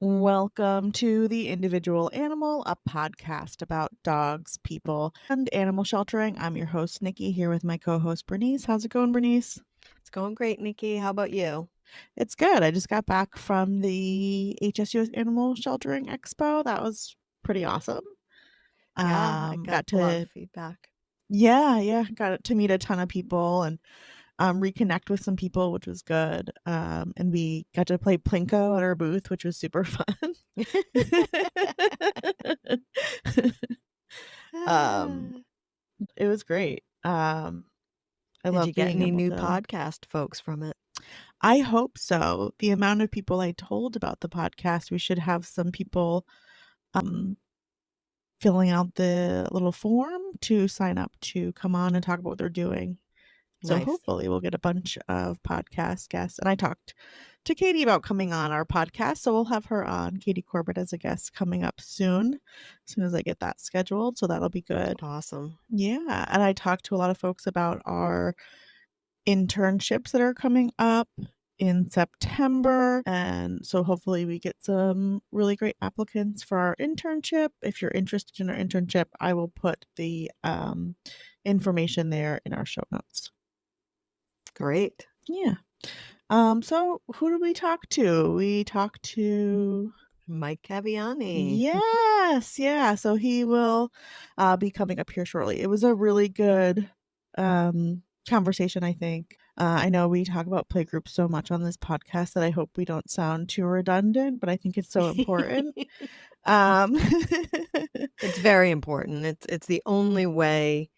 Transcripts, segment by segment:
Welcome to The Individual Animal, a podcast about dogs, people, and animal sheltering. I'm your host, Nikki, here with my co-host, Bernice. How's it going, Bernice? It's going great, Nikki. How about you? It's good. I just got back from the HSUS Animal Sheltering Expo. That was pretty awesome. Yeah, I got a lot of feedback. Got to meet a ton of people and reconnect with some people, which was good. And we got to play Plinko at our booth, which was super fun. It was great. I Did love you get being any able new to. podcast folks from it? I hope so. The amount of people I told about the podcast, we should have some people filling out the little form to sign up to come on and talk about what they're doing. So Nice. hopefully we'll get a bunch of podcast guests. And I talked to Katie about coming on our podcast. So we'll have her on, Katie Corbett, as a guest coming up soon as I get that scheduled. So that'll be good. Awesome. Yeah. And I talked to a lot of folks about our internships that are coming up in September. And so hopefully we get some really great applicants for our internship. If you're interested in our internship, I will put the information there in our show notes. Great. Yeah. So who did we talk to? We talked to Mike Kaviani. Yes, yeah. So he will be coming up here shortly. It was a really good conversation, I think. I know we talk about playgroups so much on this podcast that I hope we don't sound too redundant, but I think it's so important. It's very important. It's the only way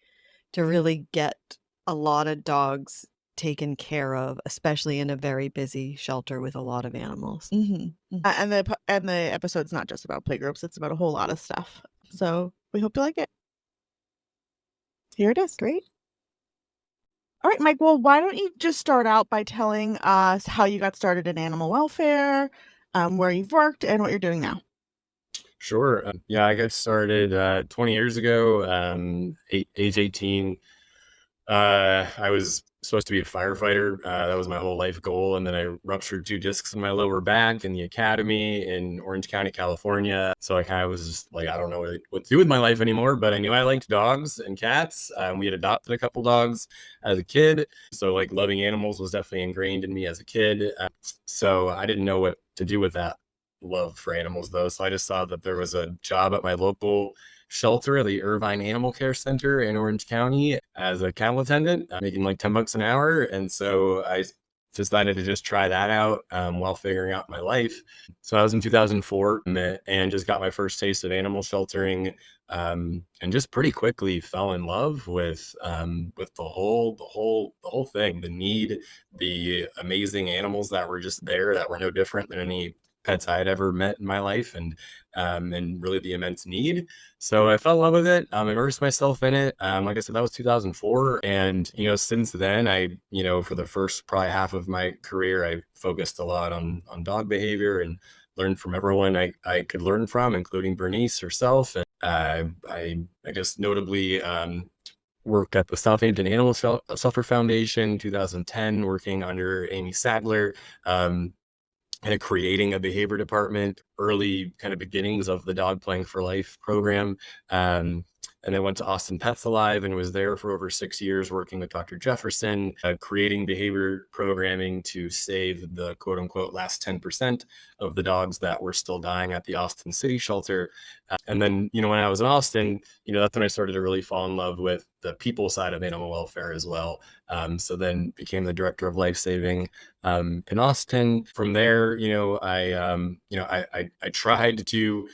to really get a lot of dogs taken care of, especially in a very busy shelter with a lot of animals. Mm-hmm. And the episode's not just about playgroups; it's about a whole lot of stuff. So we hope you like it. Here it is. Great. All right, Mike. Well, why don't you just start out by telling us how you got started in animal welfare, where you've worked, and what you're doing now. Sure. I got started 20 years ago, age 18. I was supposed to be a firefighter. That was my whole life goal. And then I ruptured 2 discs in my lower back in the academy in Orange County, California. So I kind of was just like, I don't know what to do with my life anymore, but I knew I liked dogs and cats. We had adopted a couple dogs as a kid. So like loving animals was definitely ingrained in me as a kid. So I didn't know what to do with that love for animals though. So I just saw that there was a job at my local shelter, the Irvine Animal Care Center in Orange County, as a kennel attendant, making like $10 an hour. And so I decided to just try that out while figuring out my life. So I was in 2004 and just got my first taste of animal sheltering, and just pretty quickly fell in love with the whole thing, the need, the amazing animals that were just there, that were no different than any pets I had ever met in my life, and really the immense need. So I fell in love with it, immersed myself in it. Like I said, that was 2004. And, since then, for the first probably half of my career, I focused a lot on dog behavior and learned from everyone I could learn from, including Bernice herself. And I guess notably, worked at the Southampton Animal Shelter Foundation, 2010, working under Amy Sadler, kind of creating a behavior department, early kind of beginnings of the Dog Playing for Life program. And then went to Austin Pets Alive and was there for over 6 years working with Dr. Jefferson, creating behavior programming to save the quote unquote last 10% of the dogs that were still dying at the Austin City shelter. And then, when I was in Austin, that's when I started to really fall in love with the people side of animal welfare as well. So then became the director of life saving in Austin. From there, I tried to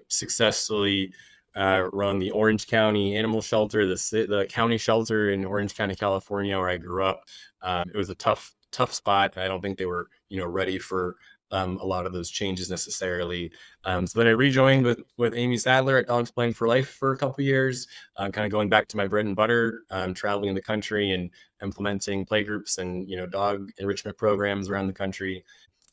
successfully run the Orange County Animal Shelter, the county shelter in Orange County, California, where I grew up. It was a tough spot. I don't think they were, ready for a lot of those changes necessarily. So then I rejoined with Amy Sadler at Dogs Playing for Life for a couple of years, kind of going back to my bread and butter, traveling the country and implementing playgroups and, dog enrichment programs around the country.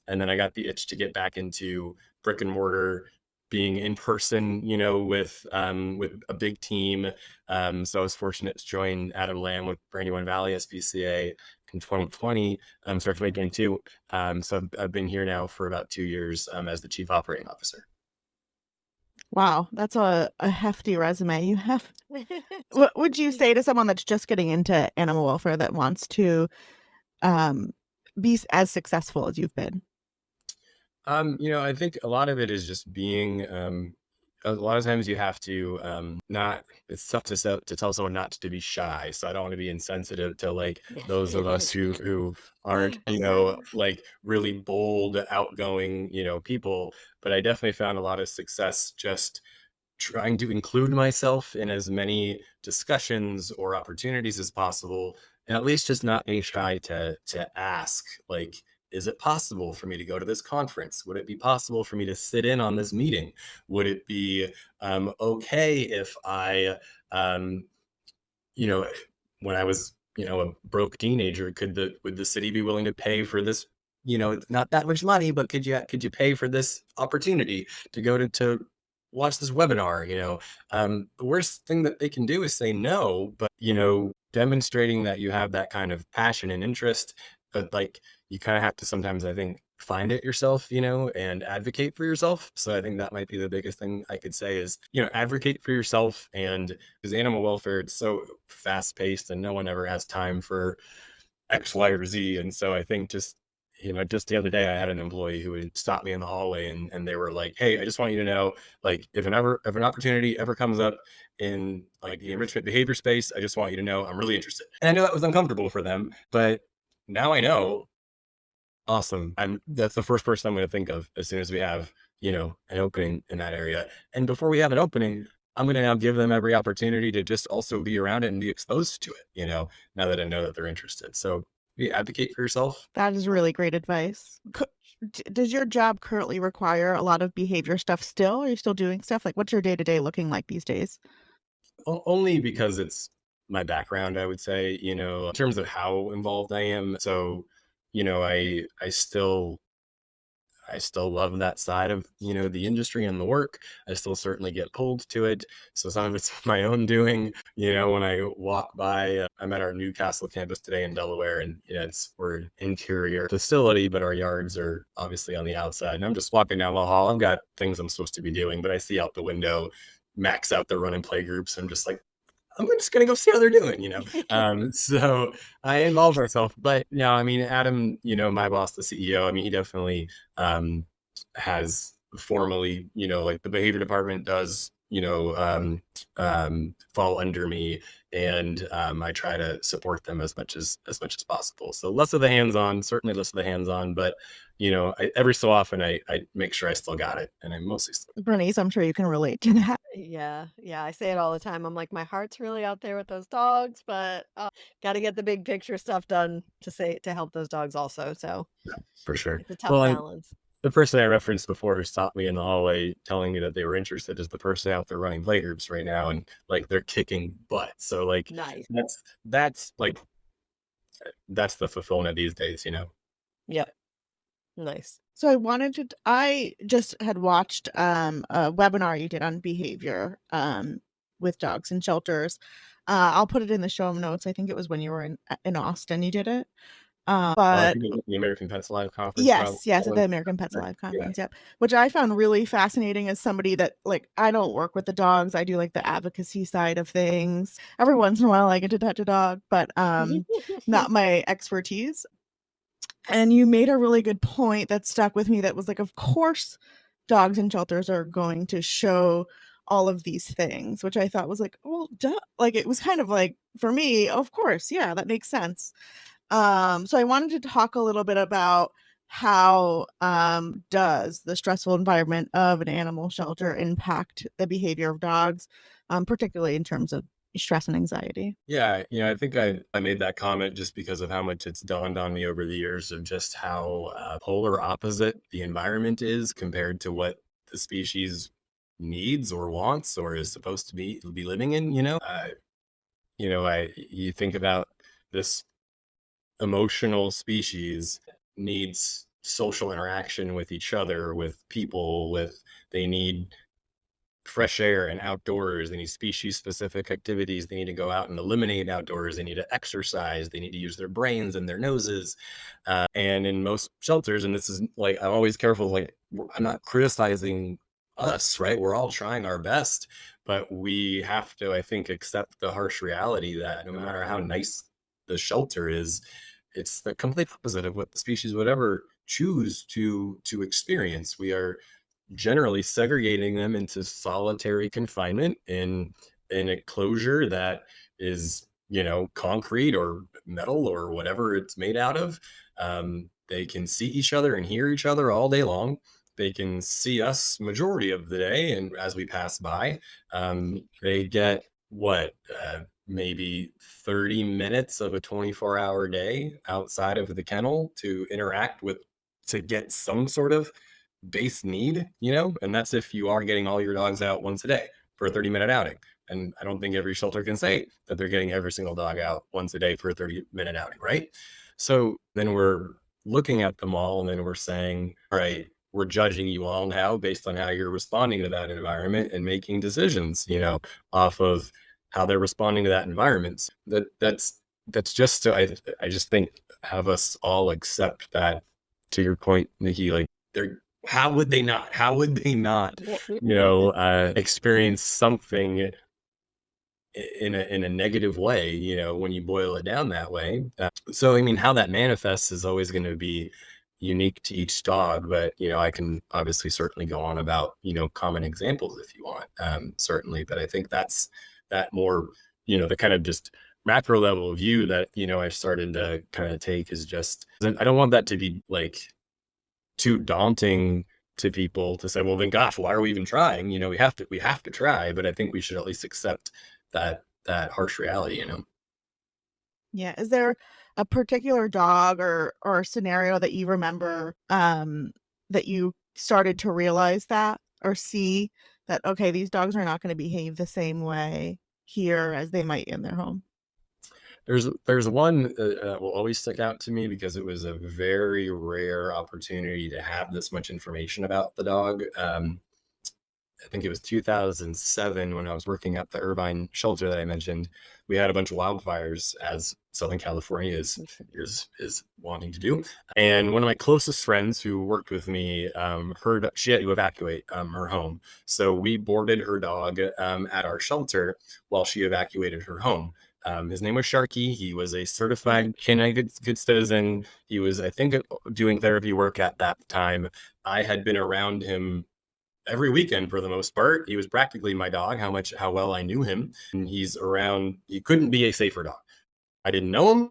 And then I got the itch to get back into brick and mortar, being in person, with a big team. So I was fortunate to join Adam Lamb with Brandywine Valley SPCA in 2020, started 2022. So I've been here now for about 2 years as the chief operating officer. Wow, that's a hefty resume. You have what would you say to someone that's just getting into animal welfare that wants to um, be as successful as you've been? I think a lot of it is just being, a lot of times you have to, not, it's tough to tell someone not to be shy. So I don't want to be insensitive to like those of us who aren't, like really bold, outgoing, people. But I definitely found a lot of success just trying to include myself in as many discussions or opportunities as possible, and at least just not being shy to ask, like, is it possible for me to go to this conference? Would it be possible for me to sit in on this meeting? Would it be okay if I um, you know, when I was, a broke teenager, would the city be willing to pay for this? It's not that much money, but could you pay for this opportunity to go to watch this webinar? The worst thing that they can do is say no, but demonstrating that you have that kind of passion and interest, but like you kind of have to sometimes, I think, find it yourself, and advocate for yourself. So I think that might be the biggest thing I could say is, advocate for yourself. And because animal welfare, it's so fast paced and no one ever has time for X, Y, or Z. And so I think just the other day, I had an employee who would stop me in the hallway and they were like, hey, I just want you to know, like, if an opportunity ever comes up in like the enrichment behavior space, I just want you to know I'm really interested. And I know that was uncomfortable for them, but now I know. Awesome. That's the first person I'm going to think of as soon as we have, an opening in that area. And before we have an opening, I'm going to now give them every opportunity to just also be around it and be exposed to it, now that I know that they're interested. So advocate for yourself. That is really great advice. Does your job currently require a lot of behavior stuff still? Are you still doing stuff? Like, what's your day to day looking like these days? Only because it's my background, I would say, in terms of how involved I am. So, I still love that side of, the industry and the work. I still certainly get pulled to it. So some of it's my own doing, when I walk by, I'm at our Newcastle campus today in Delaware, and, we're an interior facility, but our yards are obviously on the outside. And I'm just walking down the hall. I've got things I'm supposed to be doing, but I see out the window, max out the run and play groups. I'm just like, I'm just gonna go see how they're doing. So I involve myself, but no, I mean, Adam, my boss, the CEO, I mean, he definitely has formally, like the behavior department does, fall under me, and I try to support them as much as possible. So less of the hands-on, certainly less of the hands-on, but every so often I make sure I still got it, and I mostly still. Bernice, I'm sure you can relate to that. Yeah, yeah, I say it all the time. I'm like, my heart's really out there with those dogs, but got to get the big picture stuff done to help those dogs also. So For sure. it's a tough Well, balance. the person I referenced before who stopped me in the hallway telling me that they were interested is the person out there running play groups right now, and like they're kicking butt. So like Nice. that's like that's the fulfillment these days. Yep. Nice. So I just had watched a webinar you did on behavior with dogs in shelters. I'll put it in the show notes. I think it was when you were in Austin you did it. I But think it was the American Pets Alive conference, yes, at probably. the American Pets Yeah. Alive Yeah. conference, yep. Which I found really fascinating as somebody that like I don't work with the dogs. I do like the advocacy side of things. Every once in a while I get to touch a dog, but not my expertise. And you made a really good point that stuck with me that was like, of course, dogs in shelters are going to show all of these things, which I thought was like, well, duh. Like it was kind of like for me, of course, yeah, that makes sense. So I wanted to talk a little bit about how does the stressful environment of an animal shelter impact the behavior of dogs, particularly in terms of stress and anxiety. Yeah, I think I made that comment just because of how much it's dawned on me over the years of just how polar opposite the environment is compared to what the species needs or wants or is supposed to be living in. You think about this emotional species needs social interaction with each other, with people, they need fresh air and outdoors. They need species specific activities. They need to go out and eliminate outdoors. They need to exercise. They need to use their brains and their noses. And in most shelters, and this is like, I'm always careful, like, I'm not criticizing us, right? We're all trying our best, but we have to, I think, accept the harsh reality that no matter how nice the shelter is, it's the complete opposite of what the species would ever choose to experience. We are generally segregating them into solitary confinement in an enclosure that is, concrete or metal or whatever it's made out of. They can see each other and hear each other all day long. They can see us majority of the day, and as we pass by, they get what, maybe 30 minutes of a 24-hour day outside of the kennel to interact with, to get some sort of base need, and that's if you are getting all your dogs out once a day for a 30-minute outing. And I don't think every shelter can say that they're getting every single dog out once a day for a 30-minute outing, right? So then we're looking at them all and then we're saying, all right, we're judging you all now based on how you're responding to that environment and making decisions, off of how they're responding to that environment. That's just to, I just think, have us all accept that, to your point, Nikki, like, they're, how would they not? How would they not, experience something in a negative way, when you boil it down that way. So, I mean, how that manifests is always going to be unique to each dog, but, I can obviously certainly go on about, common examples if you want, certainly. But I think that's that more, the kind of just macro level view that, I started to kind of take is just, I don't want that to be like too daunting to people to say, well, then gosh, why are we even trying? We have to try, but I think we should at least accept that harsh reality. Yeah. Is there a particular dog or scenario that you remember that you started to realize that or see that, okay, these dogs are not going to behave the same way here as they might in their home? There's one that will always stick out to me because it was a very rare opportunity to have this much information about the dog. I think it was 2007 when I was working at the Irvine shelter that I mentioned. We had a bunch of wildfires, as Southern California is wanting to do. And one of my closest friends who worked with me, heard she had to evacuate her home. So we boarded her dog at our shelter while she evacuated her home. His name was Sharky. He was a certified canine good citizen. He was, I think, doing therapy work at that time. I had been around him every weekend for the most part. He was practically my dog, how well I knew him. And he's around, he couldn't be a safer dog. I didn't know him.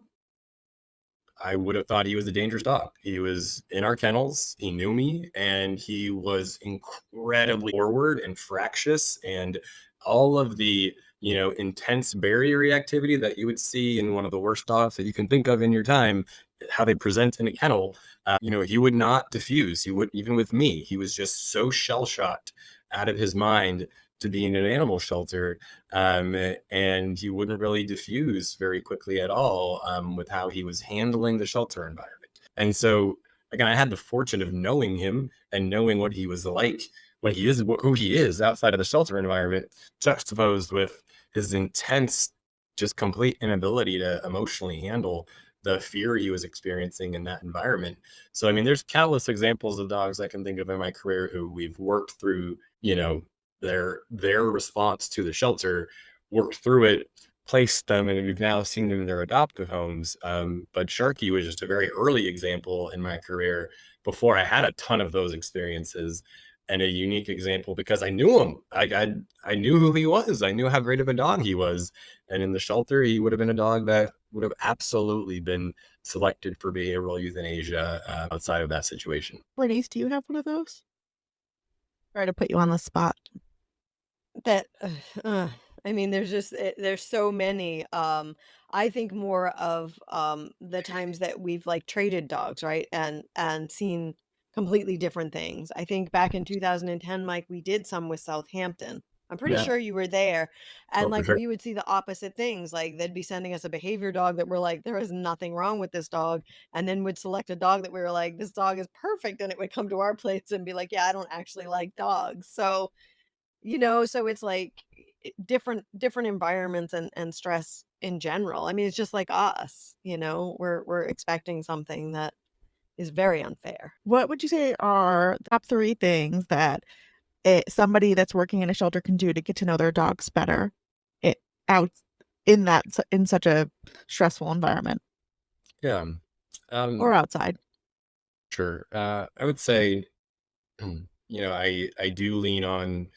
I would have thought he was a dangerous dog. He was in our kennels. He knew me, and he was incredibly forward and fractious, and all of the, intense barrier reactivity that you would see in one of the worst dogs that you can think of in your time, how they present in a kennel. He would not diffuse. He would, even with me, he was just so shell shocked out of his mind to be in an animal shelter, and he wouldn't really diffuse very quickly at all, with how he was handling the shelter environment. And so, again, I had the fortune of knowing him and knowing what he was like, what he is, who he is outside of the shelter environment, juxtaposed with his intense, just complete inability to emotionally handle the fear he was experiencing in that environment. So, I mean, there's countless examples of dogs I can think of in my career who we've worked through, their response to the shelter, worked through it, placed them, and we've now seen them in their adoptive homes. But Sharky was just a very early example in my career before I had a ton of those experiences, and a unique example because I knew him. I knew who he was. I knew how great of a dog he was. And in the shelter, he would have been a dog that would have absolutely been selected for behavioral euthanasia outside of that situation. Bernice, do you have one of those? Try to put you on the spot. That I mean, there's so many. I think more of the times that we've like traded dogs, right? And seen completely different things. I think back in 2010, Mike, we did some with Southampton. I'm pretty Yeah. sure you were there. And Oh, for like sure. we would see the opposite things. Like they'd be sending us a behavior dog that we're like, there is nothing wrong with this dog. And then would select a dog that we were like, this dog is perfect. And it would come to our place and be like, yeah, I don't actually like dogs. So so it's like different environments and stress in general. I mean, it's just like us, we're expecting something that is very unfair. What would you say are the top three things that somebody that's working in a shelter can do to get to know their dogs better it, out in such a stressful environment Yeah. or Um, outside? sure. I would say, I do lean on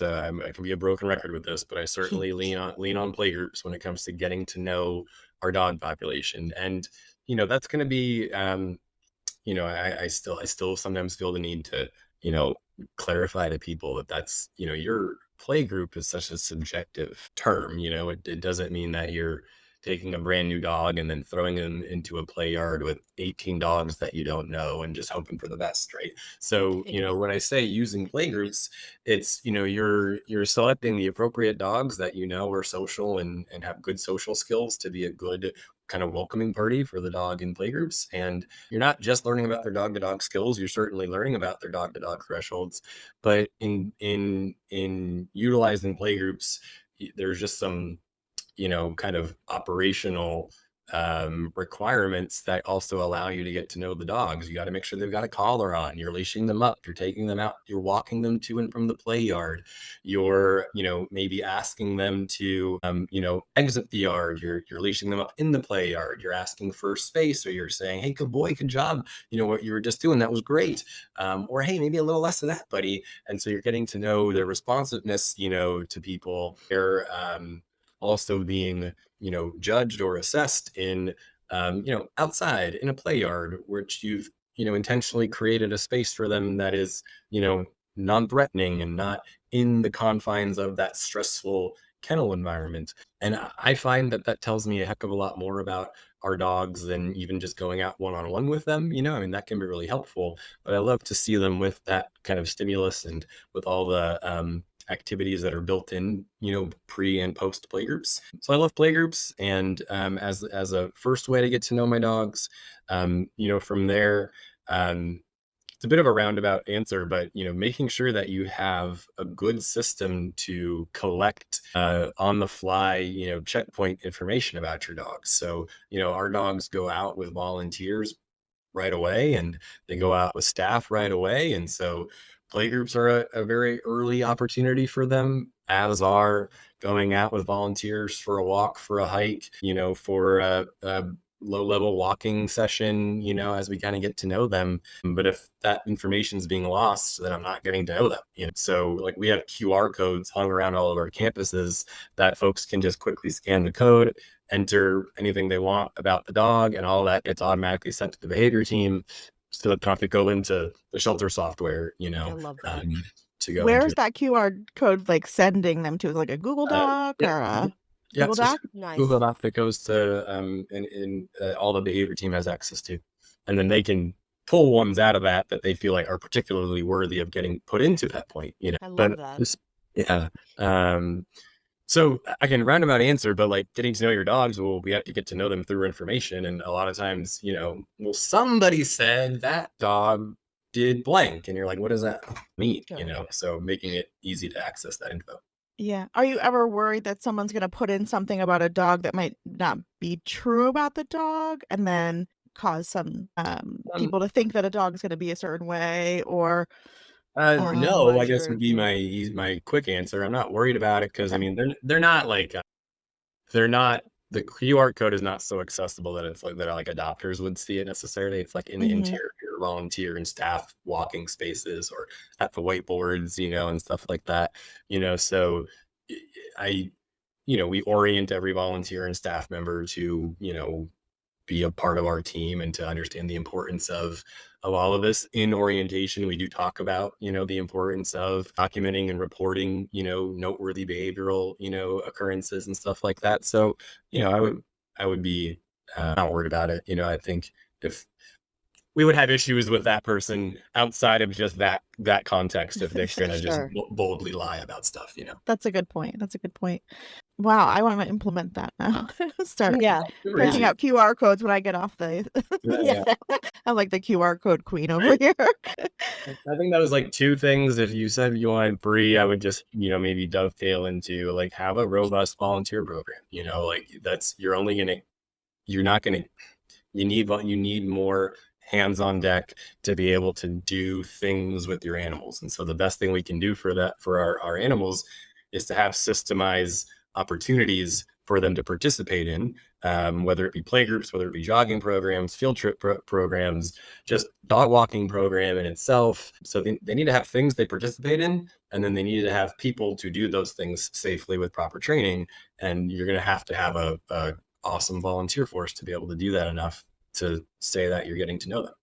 I can be a broken record with this, but I certainly lean on playgroups when it comes to getting to know our dog population. And, that's going to be, I still sometimes feel the need to, you know, clarify to people that your play group is such a subjective term. It doesn't mean that you're taking a brand new dog and then throwing them into a play yard with 18 dogs that you don't know and just hoping for the best, right? So, when I say using play groups, it's, you're selecting the appropriate dogs that are social and have good social skills to be a good kind of welcoming party for the dog in playgroups. And you're not just learning about their dog to dog skills, you're certainly learning about their dog to dog thresholds. But in utilizing playgroups, there's just some kind of operational requirements that also allow you to get to know the dogs. You got to make sure they've got a collar on, you're leashing them up, you're taking them out, you're walking them to and from the play yard, you're maybe asking them to exit the yard, you're leashing them up in the play yard, you're asking for space, or you're saying, hey, good boy, good job, what you were just doing, that was great, or hey, maybe a little less of that, buddy. And so you're getting to know their responsiveness to people. They're also being judged or assessed in outside in a play yard, which you've intentionally created a space for them that is non-threatening and not in the confines of that stressful kennel environment. And I find that tells me a heck of a lot more about our dogs than even just going out one-on-one with them. I mean, that can be really helpful, but I love to see them with that kind of stimulus and with all the activities that are built in, pre and post playgroups. So I love playgroups, and as a first way to get to know my dogs, from there, it's a bit of a roundabout answer, but making sure that you have a good system to collect on the fly, checkpoint information about your dogs. So our dogs go out with volunteers right away, and they go out with staff right away. And so playgroups are a very early opportunity for them, as are going out with volunteers for a walk, for a hike, for a low level walking session, as we kind of get to know them. But if that information is being lost, then I'm not getting to know them. So like we have QR codes hung around all of our campuses that folks can just quickly scan the code, enter anything they want about the dog, and all that gets automatically sent to the behavior team. So they don't have to go into the shelter software, I love that. to go Where's into. that QR code like sending them to? Like a Google Doc Yeah, or a yeah. Google So Doc? Google Nice. Doc that goes to and all the behavior team has access to, and then they can pull ones out of that they feel like are particularly worthy of getting put into that point. I love But that. this, yeah. So I can roundabout answer, but like getting to know your dogs, well, we have to get to know them through information. And a lot of times, well, somebody said that dog did blank. And you're like, what does that mean? Sure. So making it easy to access that info. Yeah. Are you ever worried that someone's going to put in something about a dog that might not be true about the dog and then cause some Um, people to think that a dog is going to be a certain way or Or no, I otherwise guess you're would be my quick answer. I'm not worried about it because I okay. mean they're not like they're not the QR code is not so accessible that it's like that like adopters would see it necessarily. It's like in the Mhm. interior volunteer and staff walking spaces or at the whiteboards, and stuff like that. So I we orient every volunteer and staff member to, be a part of our team and to understand the importance of all of this. In orientation, we do talk about the importance of documenting and reporting noteworthy behavioral occurrences and stuff like that. So I would be not worried about it. I think if we would have issues with that person outside of just that context if they're gonna just sure. boldly lie about stuff. That's a good point. That's a good point. Wow, I want to implement that now. Start Yeah. Yeah. printing out QR codes when I get off the Yeah. I'm like the QR code queen over here. I think that was like two things. If you said you wanted three, I would just, maybe dovetail into like have a robust volunteer program. Like that's you're not gonna you need more hands on deck to be able to do things with your animals. And so the best thing we can do for that for our animals is to have systemized opportunities for them to participate in, whether it be play groups, whether it be jogging programs, field trip programs, just dog walking program in itself. So they need to have things they participate in, and then they need to have people to do those things safely with proper training. And you're going to have a awesome volunteer force to be able to do that enough to say that you're getting to know them.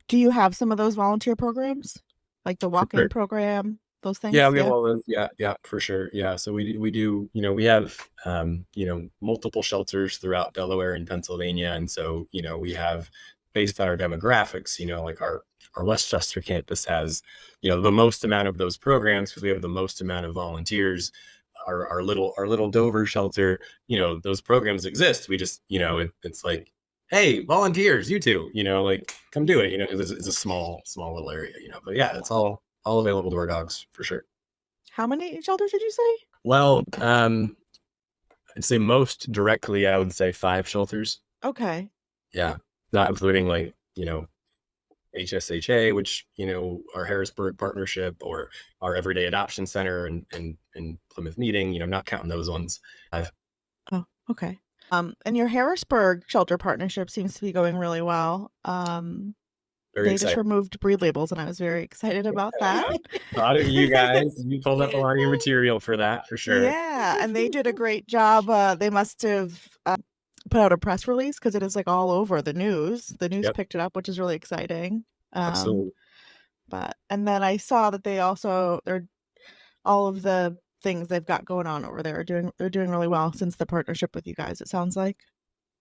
Do you have some of those volunteer programs? Like the For walking sure. program, those Yeah, things? we have Yeah. all those. Yeah, yeah, for sure. Yeah. So we do, we have, multiple shelters throughout Delaware and Pennsylvania. And so, we have, based on our demographics, like our Westchester campus has, the most amount of those programs because we have the most amount of volunteers. Our little Dover shelter, those programs exist. We just, it's like, hey, volunteers, you two, like come do it, 'cause it's a small little area, but yeah, it's all available to our dogs for sure. How many shelters did you say? Well, I'd say most directly, I would say 5 shelters. Okay. Yeah. Not including like, HSHA, which, our Harrisburg partnership or our Everyday Adoption Center and Plymouth Meeting, not counting those ones. I've Oh, okay. And your Harrisburg shelter partnership seems to be going really well. very They just excited. removed breed labels, and I was very excited about that. A lot of you guys, you pulled up a lot of your material for that for sure. Yeah, and they did a great job. They must have put out a press release because it is like all over the news. The news Yep, picked it up, which is really exciting. Um, absolutely. but and then I saw that they're all of the things they've got going on over there are they're doing really well since the partnership with you guys, it sounds like.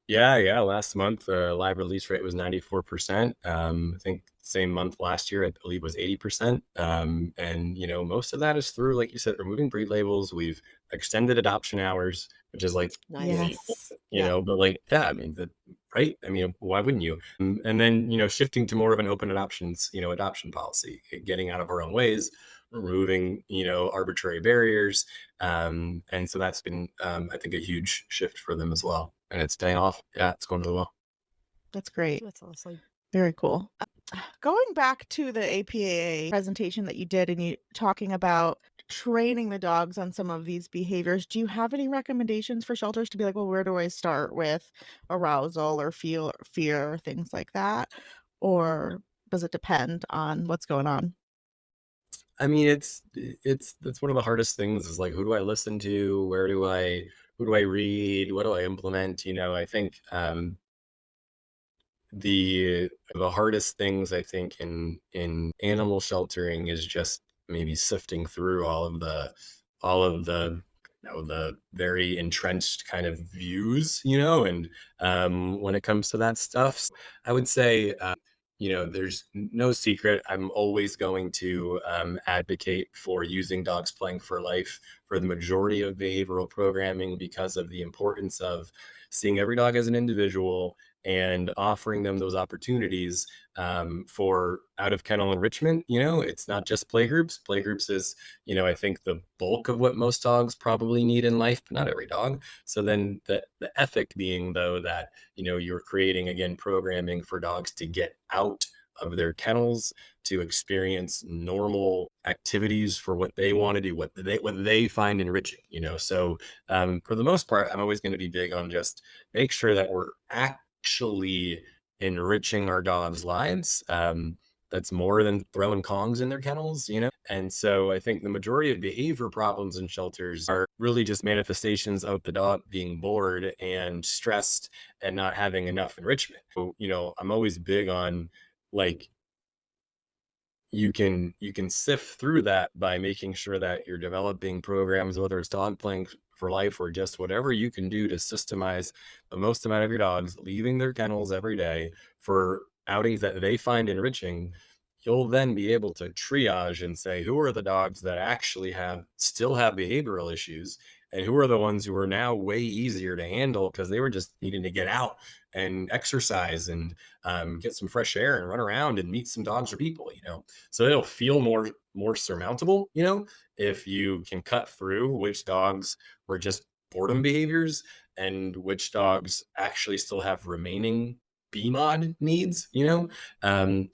Yeah, yeah. Last month, the live release rate was 94%. I think same month last year, I believe was 80%. And most of that is through, like you said, removing breed labels. We've extended adoption hours, which is like, Nice. Yes. Yeah. but like, yeah, I mean, right? I mean, why wouldn't you? And then, shifting to more of an open adoption policy, getting out of our own ways, removing, arbitrary barriers. And so that's been, I think, a huge shift for them as well. And it's paying off. Yeah, it's going really well. That's great. That's awesome. Very cool. Going back to the APAA presentation that you did and you talking about training the dogs on some of these behaviors, do you have any recommendations for shelters to be like, well, where do I start with arousal or feel fear, things like that? Or does it depend on what's going on? I mean, that's one of the hardest things is like, who do I listen to? Who do I read? What do I implement? I think, the hardest things I think in animal sheltering is just maybe sifting through all of the very entrenched kind of views, and when it comes to that stuff, I would say, there's no secret. I'm always going to advocate for using dogs playing for life for the majority of behavioral programming because of the importance of seeing every dog as an individual and offering them those opportunities, for out of kennel enrichment. It's not just playgroups. Playgroups is, I think the bulk of what most dogs probably need in life, but not every dog. So then the ethic being though that, you're creating again programming for dogs to get out of their kennels to experience normal activities for what they want to do, what they find enriching. So, for the most part, I'm always going to be big on just make sure that we're actually enriching our dogs' lives. That's more than throwing Kongs in their kennels. And so I think the majority of behavior problems in shelters are really just manifestations of the dog being bored and stressed and not having enough enrichment. So, I'm always big on like you can sift through that by making sure that you're developing programs, whether it's dog playing for life or just whatever you can do to systemize the most amount of your dogs leaving their kennels every day for outings that they find enriching. You'll then be able to triage and say who are the dogs that actually still have behavioral issues and who are the ones who are now way easier to handle because they were just needing to get out and exercise and get some fresh air and run around and meet some dogs or people, so it'll feel more surmountable, if you can cut through which dogs were just boredom behaviors and which dogs actually still have remaining BMOD needs, and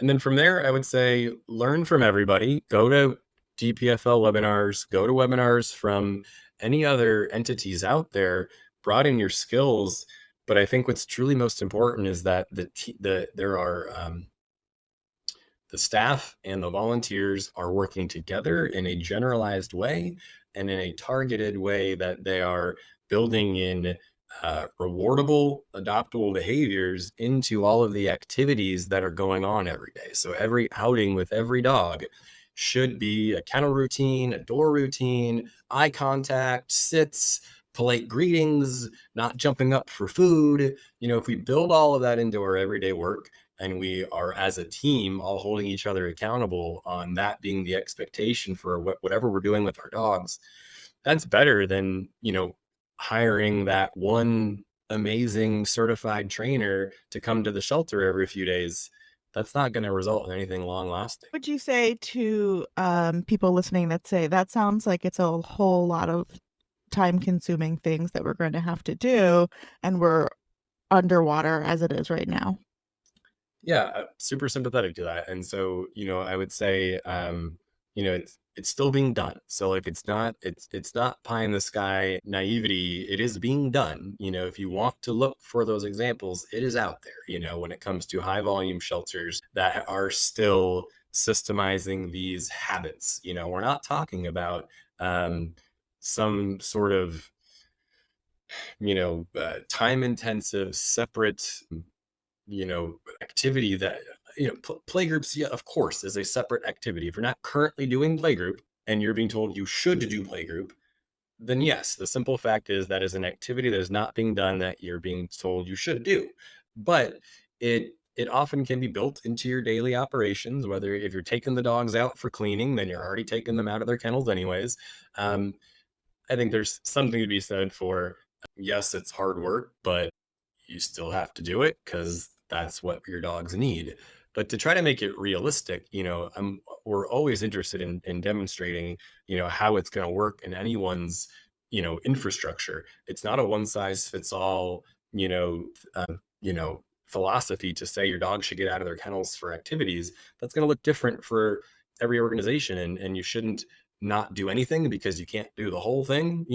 then from there, I would say learn from everybody. Go to DPFL webinars, go to webinars from any other entities out there, broaden your skills. But I think what's truly most important is that there are the staff and the volunteers are working together in a generalized way and in a targeted way that they are building in rewardable, adoptable behaviors into all of the activities that are going on every day. So every outing with every dog should be a kennel routine, a door routine, eye contact, sits, polite greetings, not jumping up for food. If we build all of that into our everyday work, and we are as a team all holding each other accountable on that being the expectation for whatever we're doing with our dogs, that's better than hiring that one amazing certified trainer to come to the shelter every few days. That's not going to result in anything long lasting. Would you say to people listening that say that sounds like it's a whole lot of time consuming things that we're going to have to do, and we're underwater as it is right now? Yeah, super sympathetic to that. And so, I would say, it's still being done. So like it's not pie in the sky naivety. It is being done. If you want to look for those examples, it is out there, when it comes to high volume shelters that are still systemizing these habits. We're not talking about some sort of time intensive separate activity that, playgroups, yeah, of course, is a separate activity. If you're not currently doing playgroup and you're being told you should do playgroup, then yes, the simple fact is that is an activity that is not being done that you're being told you should do. But it often can be built into your daily operations, whether if you're taking the dogs out for cleaning, then you're already taking them out of their kennels anyways. Um, I think there's something to be said for, yes, it's hard work, but you still have to do it because that's what your dogs need. But to try to make it realistic, we're always interested in demonstrating, how it's going to work in anyone's, infrastructure. It's not a one size fits all, philosophy to say your dog should get out of their kennels for activities. That's going to look different for every organization, and you shouldn't not do anything because you can't do the whole thing.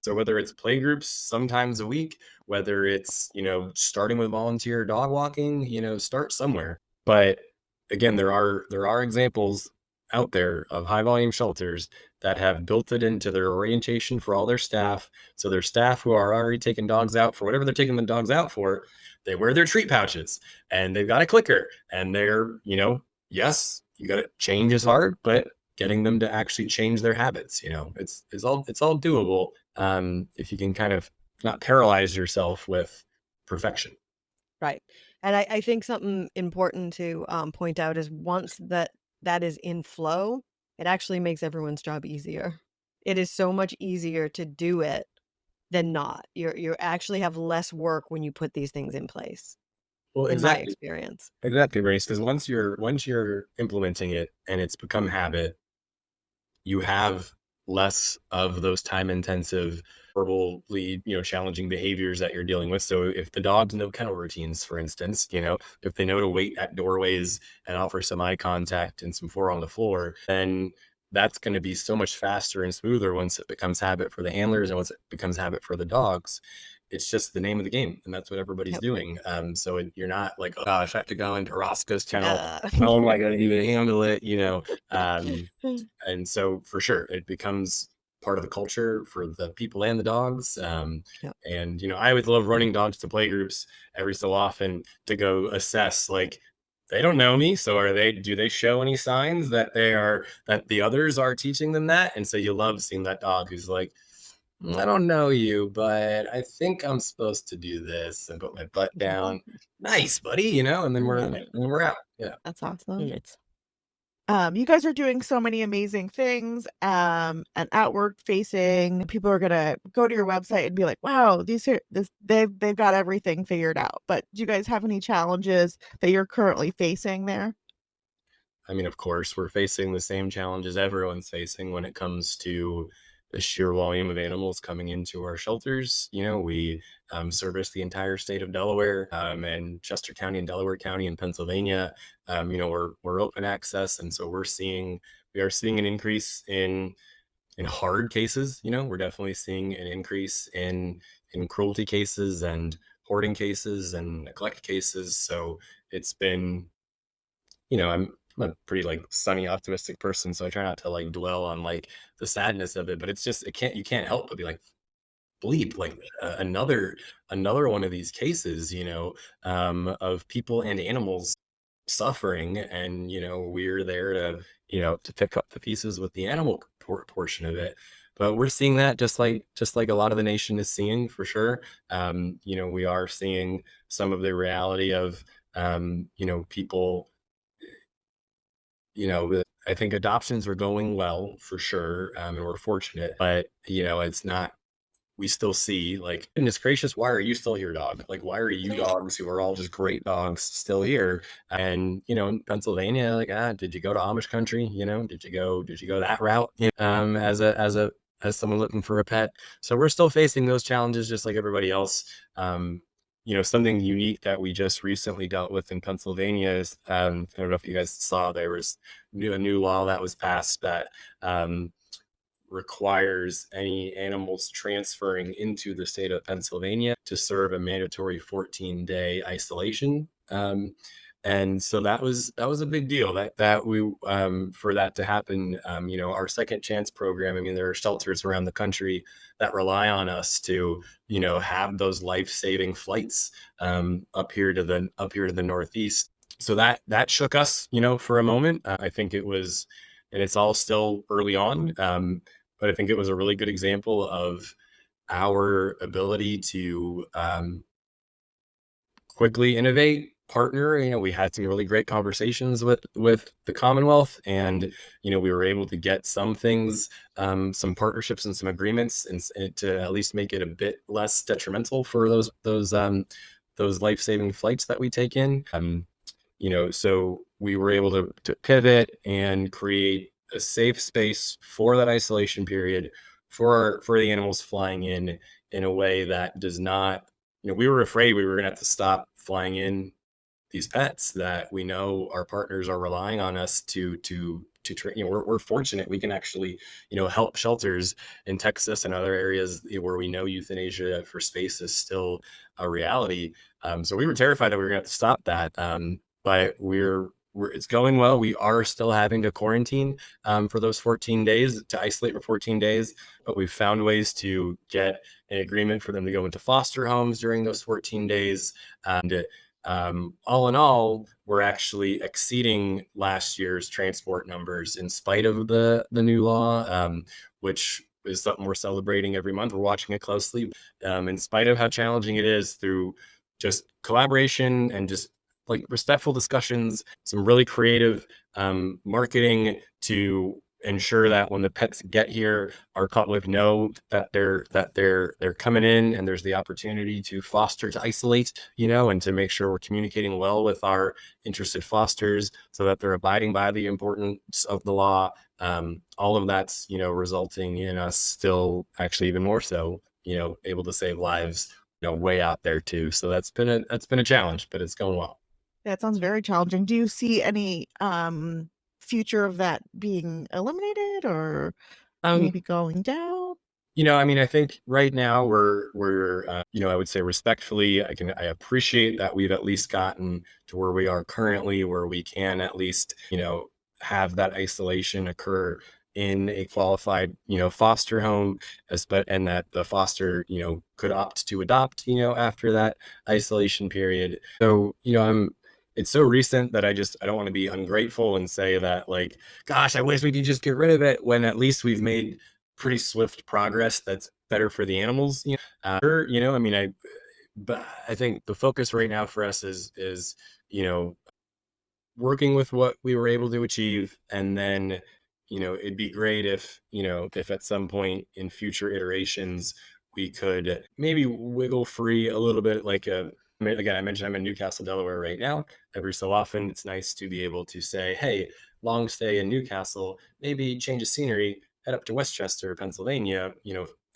So whether it's play groups sometimes a week, whether it's starting with volunteer dog walking, start somewhere. But again, there are examples out there of high volume shelters that have built it into their orientation for all their staff. So their staff who are already taking dogs out for whatever they're taking the dogs out for, they wear their treat pouches and they've got a clicker, and they're, yes, you got to change is hard, but getting them to actually change their habits, it's all doable, if you can kind of not paralyze yourself with perfection. Right. And I think something important to point out is once that is in flow, it actually makes everyone's job easier. It is so much easier to do it than not. You actually have less work when you put these things in place, Well, in my exactly. experience. Exactly, Race. Because once you're implementing it and it's become habit, you have less of those time intensive verbally challenging behaviors that you're dealing with. So if the dogs know kennel routines, for instance, if they know to wait at doorways and offer some eye contact and some four on the floor, then that's going to be so much faster and smoother once it becomes habit for the handlers and once it becomes habit for the dogs. It's just the name of the game, and that's what everybody's Yep. doing. So you're not like, oh gosh, I have to go into Roscoe's kennel. Uh, How am I going to even handle it? And so for sure, it becomes part of the culture for the people and the dogs. yep. And I always love running dogs to play groups every so often to go assess, like, they don't know me, so do they show any signs that that the others are teaching them that? And so you love seeing that dog who's like, I don't know you, but I think I'm supposed to do this and put my butt down. Nice, buddy, and then we're out. Yeah. That's awesome. You guys are doing so many amazing things, and outward facing. People are gonna go to your website and be like, "Wow, they've got everything figured out." But do you guys have any challenges that you're currently facing there? I mean, of course, we're facing the same challenges everyone's facing when it comes to the sheer volume of animals coming into our shelters. We service the entire state of Delaware, and Chester County and Delaware County in Pennsylvania. We're open access, and so we are seeing an increase in hard cases. We're definitely seeing an increase in cruelty cases and hoarding cases and neglect cases. So it's been I'm a pretty like sunny, optimistic person, so I try not to like dwell on like the sadness of it. But it's just you can't help but be like, bleep, like another one of these cases, of people and animals suffering, and we're there to to pick up the pieces with the animal portion of it. But we're seeing that just like a lot of the nation is seeing, for sure. We are seeing some of the reality of people. I think adoptions are going well, for sure, and we're fortunate. But it's not. We still see, like, goodness gracious, why are you still here, dog? Like, why are you dogs who are all just great dogs still here? And in Pennsylvania, like, did you go to Amish country? Did you go that route? As someone looking for a pet. So we're still facing those challenges just like everybody else. Something unique that we just recently dealt with in Pennsylvania is, I don't know if you guys saw, there was a new law that was passed that requires any animals transferring into the state of Pennsylvania to serve a mandatory 14-day isolation. And so that was a big deal, that we for that to happen. Our second chance program, I mean, there are shelters around the country that rely on us to have those life-saving flights up here to the Northeast. So that shook us for a moment. I think it was, and it's all still early on, but I think it was a really good example of our ability to quickly innovate, partner. We had some really great conversations with the Commonwealth, and we were able to get some things, some partnerships and some agreements, and to at least make it a bit less detrimental for those life-saving flights that we take in. So we were able to pivot and create a safe space for that isolation period for the animals flying in a way that does not. We were afraid we were going to have to stop flying in these pets that we know our partners are relying on us to train. We're fortunate we can actually help shelters in Texas and other areas where we know euthanasia for space is still a reality. So we were terrified that we were going to have to stop that. But it's going well. We are still having to quarantine for those 14 days, to isolate for 14 days, but we've found ways to get an agreement for them to go into foster homes during those 14 days. And all in all, we're actually exceeding last year's transport numbers in spite of the new law, which is something we're celebrating every month. We're watching it closely, in spite of how challenging it is, through just collaboration and just like respectful discussions, some really creative marketing to ensure that when the pets get here, our public know that they're coming in, and there's the opportunity to foster, to isolate, and to make sure we're communicating well with our interested fosters so that they're abiding by the importance of the law. All of that's resulting in us still, actually even more so, able to save lives way out there too. So that's been a challenge, but it's going well. That sounds very challenging. Do you see any future of that being eliminated or Um, maybe going down? I mean, I think right now we're I would say respectfully, I appreciate that we've at least gotten to where we are currently, where we can at least have that isolation occur in a qualified foster home, and that the foster could opt to adopt after that isolation period. So it's so recent that I don't want to be ungrateful and say that, like, gosh, I wish we could just get rid of it, when at least we've made pretty swift progress that's better for the animals. I mean, but I think the focus right now for us is you know working with what we were able to achieve. And then, it'd be great if, if at some point in future iterations, we could maybe wiggle free a little bit. Again, I mentioned I'm in Newcastle, Delaware right now. Every so often, it's nice to be able to say, hey, long stay in Newcastle, maybe change of scenery, head up to Westchester, Pennsylvania,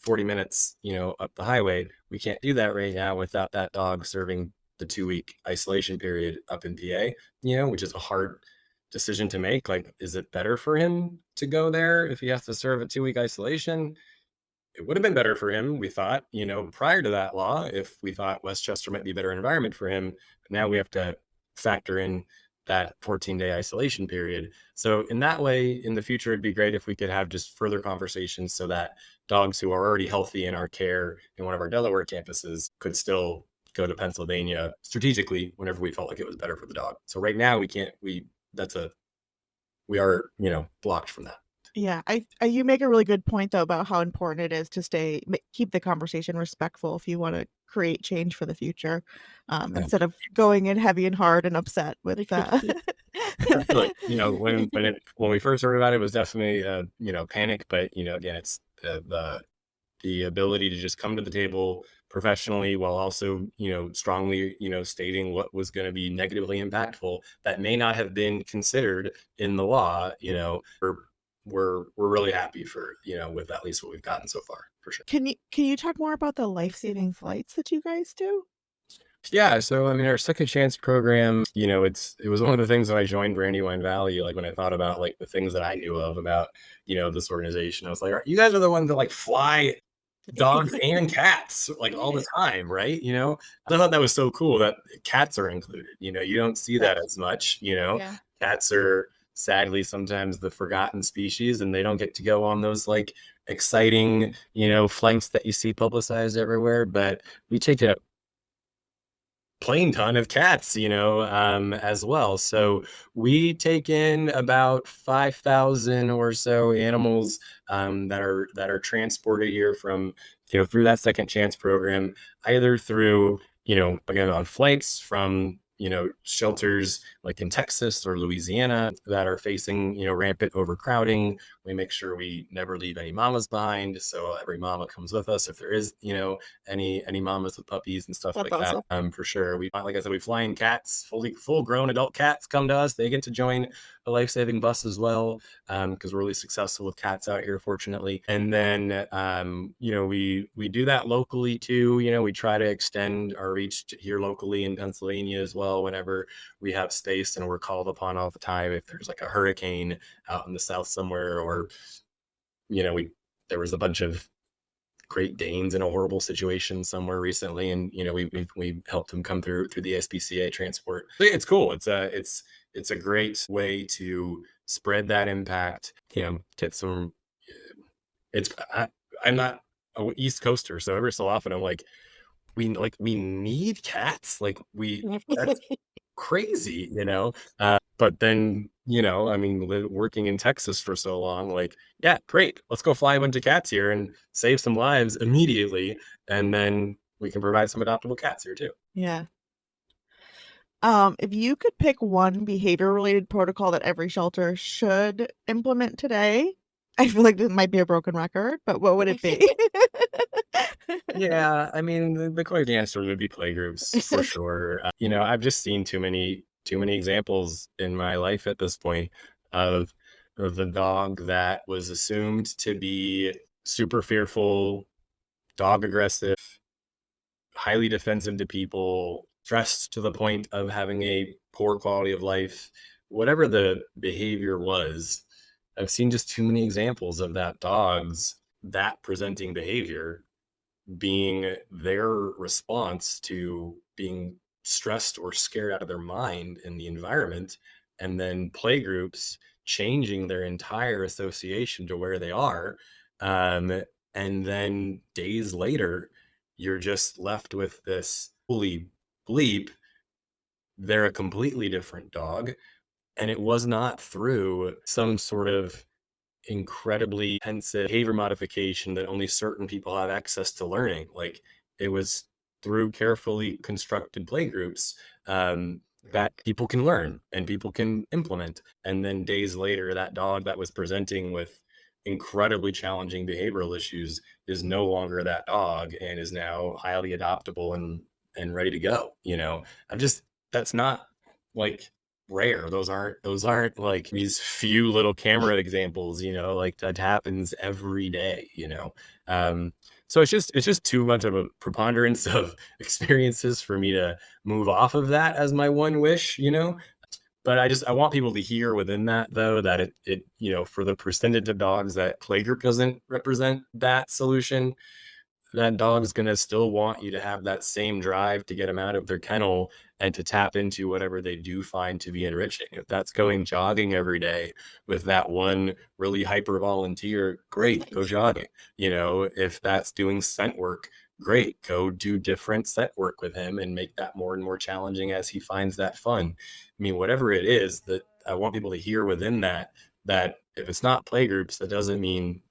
40 minutes, up the highway. We can't do that right now without that dog serving the 2-week isolation period up in PA, which is a hard decision to make. Like, is it better for him to go there if he has to serve a 2-week isolation? It would have been better for him, we thought, prior to that law, if we thought Westchester might be a better environment for him. But now we have to factor in that 14-day isolation period. So in that way, in the future, it'd be great if we could have just further conversations so that dogs who are already healthy in our care in one of our Delaware campuses could still go to Pennsylvania strategically whenever we felt like it was better for the dog. So right now we can't, we are, blocked from that. Yeah, you make a really good point though about how important it is to keep the conversation respectful if you want to create change for the future, Yeah. instead of going in heavy and hard and upset with Definitely. When we first heard about it was definitely panic, but again, it's the ability to just come to the table professionally while also, strongly, stating what was going to be negatively impactful that may not have been considered in the law, we're really happy for, with at least what we've gotten so far, for sure. Can you talk more about the life-saving flights that you guys do? Yeah, so I mean, our second chance program, it was one of the things that I joined Brandywine Valley. Like when I thought about like the things that I knew of about, this organization, I was like, you guys are the ones that like fly dogs and cats like all the time, right? I thought that was so cool that cats are included. You don't see that That's as much. Yeah. Cats are sadly sometimes the forgotten species, and they don't get to go on those like exciting, flights that you see publicized everywhere. But we take a plain ton of cats, as well. So we take in about 5,000 or so animals that are transported here from through that second chance program, either through again on flights from shelters like in Texas or Louisiana that are facing rampant overcrowding. We make sure we never leave any mamas behind, so every mama comes with us if there is any mamas with puppies and stuff That's like that. awesome. For sure. Like I said, we fly in cats, full grown adult cats come to us. They get to join a life-saving bus as well, because we're really successful with cats out here, fortunately. And then we do that locally too. We try to extend our reach here locally in Pennsylvania as well whenever we have space, and we're called upon all the time if there's like a hurricane out in the south somewhere, or we there was a bunch of Great Danes in a horrible situation somewhere recently, and we helped them come through the SPCA transport. So, yeah, it's cool. It's a great way to spread that impact. Get some. It's I'm not a East Coaster, so every so often I'm like, we need cats. Like that's crazy, but then, I mean, working in Texas for so long, like, yeah, great. Let's go fly a bunch of cats here and save some lives immediately. And then we can provide some adoptable cats here too. Yeah. If you could pick one behavior-related protocol that every shelter should implement today, I feel like this might be a broken record, but what would it be? Yeah, I mean, the quick answer would be playgroups for sure. I've just seen too many examples in my life at this point of the dog that was assumed to be super fearful, dog aggressive, highly defensive to people, stressed to the point of having a poor quality of life, whatever the behavior was. I've seen just too many examples of that presenting behavior being their response to being stressed or scared out of their mind in the environment, and then playgroups changing their entire association to where they are. And then days later, you're just left with this holy bleep. They're a completely different dog. And it was not through some sort of incredibly intensive behavior modification that only certain people have access to learning. Like, it was through carefully constructed playgroups that people can learn and people can implement. And then days later, that dog that was presenting with incredibly challenging behavioral issues is no longer that dog and is now highly adoptable and ready to go. I'm just that's not like rare. Those aren't like these few little camera examples, like that happens every day. Um, so it's just too much of a preponderance of experiences for me to move off of that as my one wish. But I want people to hear within that though that for the percentage of dogs that playgroup doesn't represent that solution, that dog's gonna still want you to have that same drive to get them out of their kennel and to tap into whatever they do find to be enriching. If that's going jogging every day with that one really hyper volunteer, great, go jogging. If that's doing scent work, great, go do different scent work with him and make that more and more challenging as he finds that fun. I mean, whatever it is that I want people to hear within that if it's not playgroups, that doesn't mean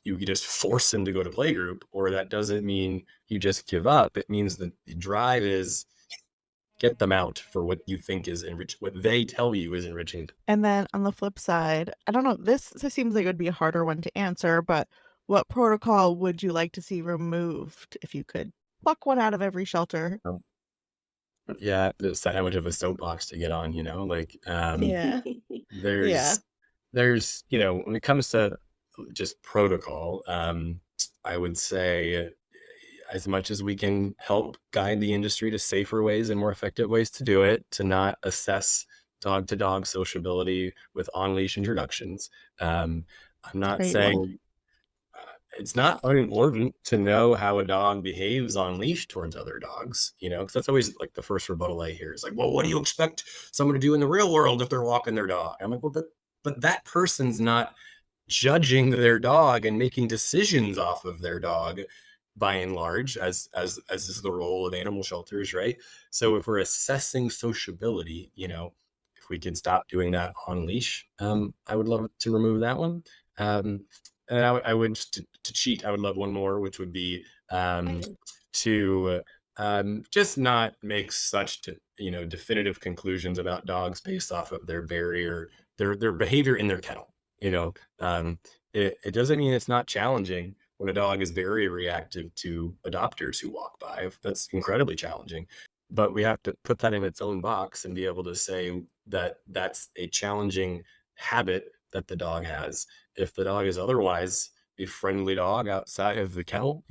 you just force him to go to playgroup, or that doesn't mean you just give up. It means that the drive is get them out for what you think is what they tell you is enriching. And then on the flip side, I don't know, this seems like it would be a harder one to answer, but what protocol would you like to see removed if you could pluck one out of every shelter? Um, yeah, it's how much of a soapbox to get on, like Yeah. Yeah. there's when it comes to just protocol, I would say as much as we can help guide the industry to safer ways and more effective ways to do it, to not assess dog to dog sociability with on leash introductions. I'm not Great one. saying it's not unimportant to know how a dog behaves on leash towards other dogs, because that's always like the first rebuttal I hear is like, well, what do you expect someone to do in the real world if they're walking their dog? I'm like, well, but that person's not judging their dog and making decisions off of their dog by and large, as is the role of animal shelters, right? So if we're assessing sociability, if we can stop doing that on leash, I would love to remove that one. um, and I would just to cheat, I would love one more, which would be to just not make such definitive conclusions about dogs based off of their barrier, their behavior in their kennel. you know it doesn't mean it's not challenging when a dog is very reactive to adopters who walk by. That's incredibly challenging, but we have to put that in its own box and be able to say that that's a challenging habit that the dog has. If the dog is otherwise a friendly dog outside of the kennel,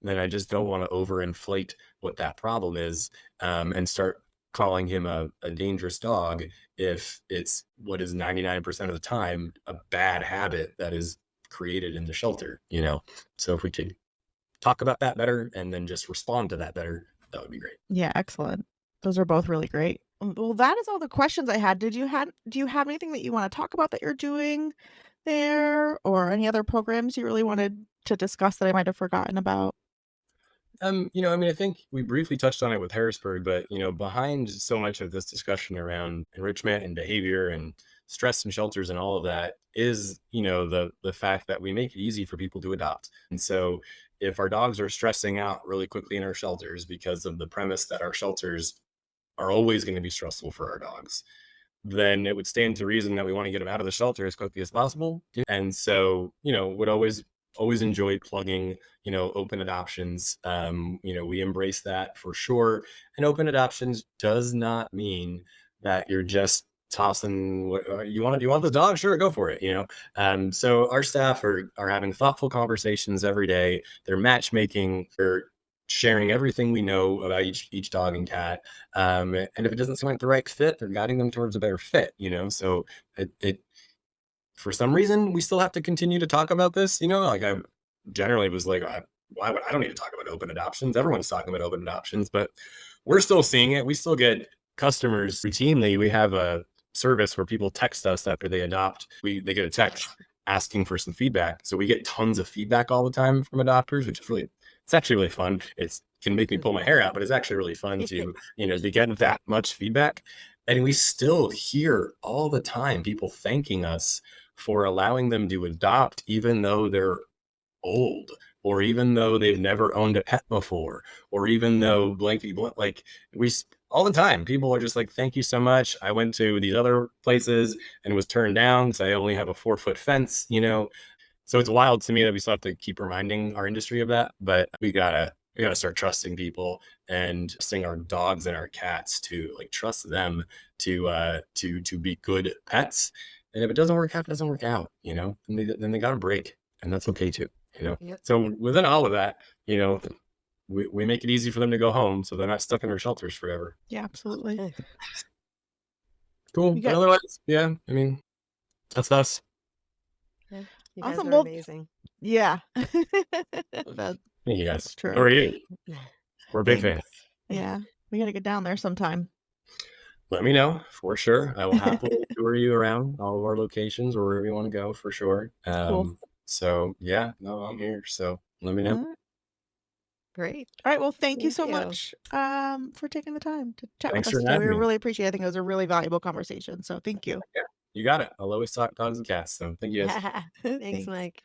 then I just don't want to overinflate what that problem is, and start calling him a dangerous dog if it's what is 99% of the time a bad habit that is created in the shelter. So if we could talk about that better and then just respond to that better, that would be great. Yeah, excellent. Those are both really great. Well, that is all the questions I had. Do you have anything that you want to talk about that you're doing there, or any other programs you really wanted to discuss that I might have forgotten about? I think we briefly touched on it with Harrisburg, but behind so much of this discussion around enrichment and behavior and stress and shelters and all of that is, the fact that we make it easy for people to adopt. And so if our dogs are stressing out really quickly in our shelters because of the premise that our shelters are always going to be stressful for our dogs, then it would stand to reason that we want to get them out of the shelter as quickly as possible. And so, would always enjoyed plugging, open adoptions. We embrace that for sure. And open adoptions does not mean that you're just tossing you want the dog, sure, go for it. So our staff are having thoughtful conversations every day. They're matchmaking, they're sharing everything we know about each dog and cat, and if it doesn't seem like the right fit, they're guiding them towards a better fit. So it for some reason we still have to continue to talk about this. Like I generally was like, why would I don't need to talk about open adoptions, everyone's talking about open adoptions, but we're still seeing it. We still get customers routinely. We have a service where people text us after they adopt. They get a text asking for some feedback, so we get tons of feedback all the time from adopters, which is it's actually really fun. It can make me pull my hair out, but it's actually really fun to get that much feedback. And we still hear all the time people thanking us for allowing them to adopt, even though they're old, or even though they've never owned a pet before, or even though blankety blank, like all the time, people are just like, thank you so much. I went to these other places and was turned down because I only have a 4-foot fence, So it's wild to me that we still have to keep reminding our industry of that, but we gotta start trusting people and trusting our dogs and our cats to like trust them to be good pets. And if it doesn't work out, it doesn't work out, then they got a break, and that's okay too, Yep. So within all of that, we make it easy for them to go home, so they're not stuck in our shelters forever. Yeah, absolutely. Eh, Cool, You but got otherwise, yeah, I mean, that's us. yeah, you guys awesome. are Well, amazing. yeah. That, Thank you that's guys. How true. are you? We're a big Thanks. fan. Yeah. We got to get down there sometime. Let me know for sure. I will happily tour you around all of our locations or wherever you want to go for sure. Cool. So yeah, no, I'm here. So let me know. All right. Great. All right. Well, thank you Thank so you. much for taking the time to chat with Thanks us for today. We having me. really appreciate it. I think it was a really valuable conversation. So thank you. Yeah, you got it. I'll always talk dogs and cats. So thank you guys. Thanks, Thanks. Mike.